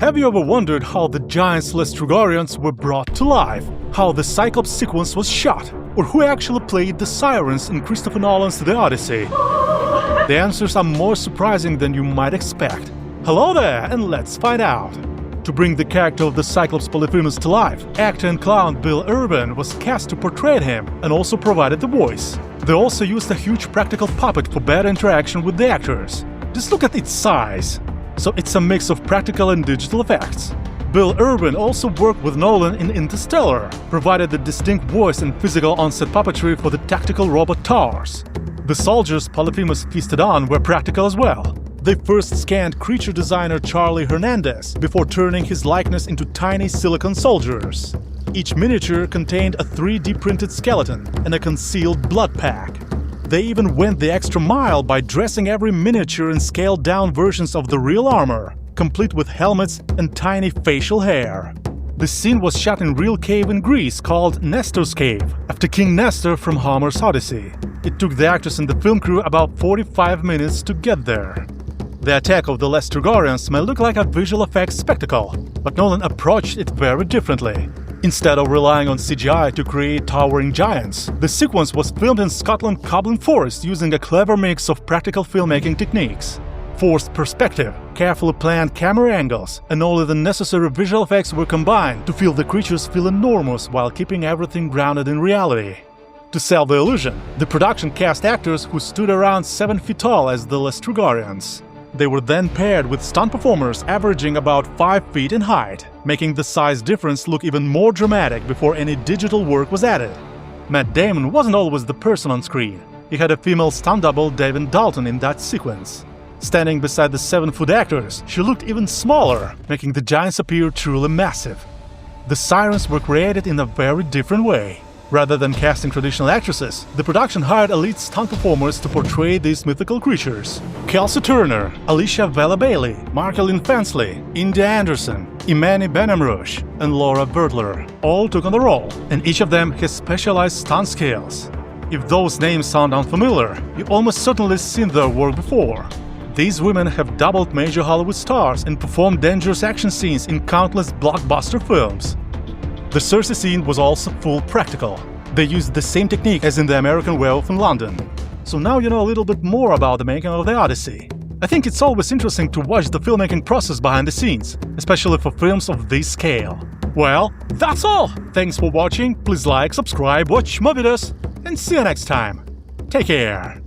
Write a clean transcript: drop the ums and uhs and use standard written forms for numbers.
Have you ever wondered how the giants Laestrygonians were brought to life, how the Cyclops sequence was shot, or who actually played the Sirens in Christopher Nolan's The Odyssey? The answers are more surprising than you might expect. Hello there, and let's find out! To bring the character of the Cyclops Polyphemus to life, actor and clown Bill Urban was cast to portray him and also provided the voice. They also used a huge practical puppet for better interaction with the actors. Just look at its size! So it's a mix of practical and digital effects. Bill Urban also worked with Nolan in Interstellar, provided the distinct voice and physical on-set puppetry for the tactical robot TARS. The soldiers Polyphemus feasted on were practical as well. They first scanned creature designer Charlie Hernandez before turning his likeness into tiny silicon soldiers. Each miniature contained a 3D printed skeleton and a concealed blood pack. They even went the extra mile by dressing every miniature in scaled-down versions of the real armor, complete with helmets and tiny facial hair. The scene was shot in a real cave in Greece called Nestor's Cave, after King Nestor from Homer's Odyssey. It took the actors and the film crew about 45 minutes to get there. The attack of the Laestrygonians may look like a visual effects spectacle, but Nolan approached it very differently. Instead of relying on CGI to create towering giants, the sequence was filmed in Scotland's Coblin Forest using a clever mix of practical filmmaking techniques. Forced perspective, carefully planned camera angles, and all of the necessary visual effects were combined to feel the creatures feel enormous while keeping everything grounded in reality. To sell the illusion, the production cast actors who stood around 7 feet tall as the Laestrygonians. They were then paired with stunt performers averaging about 5 feet in height, making the size difference look even more dramatic before any digital work was added. Matt Damon wasn't always the person on screen. He had a female stunt double, David Dalton, in that sequence. Standing beside the 7-foot actors, she looked even smaller, making the giants appear truly massive. The Sirens were created in a very different way. Rather than casting traditional actresses, the production hired elite stunt performers to portray these mythical creatures. Kelsey Turner, Alicia Vela-Bailey, Markelyn Fansley, India Anderson, Imani Benamrouche, and Laura Bertler all took on the role, and each of them has specialized stunt skills. If those names sound unfamiliar, you've almost certainly seen their work before. These women have doubled major Hollywood stars and performed dangerous action scenes in countless blockbuster films. The Cersei scene was also full practical. They used the same technique as in the American Werewolf in London. So now you know a little bit more about the making of the Odyssey. I think it's always interesting to watch the filmmaking process behind the scenes, especially for films of this scale. Well, that's all! Thanks for watching, please like, subscribe, watch more videos, and see you next time. Take care!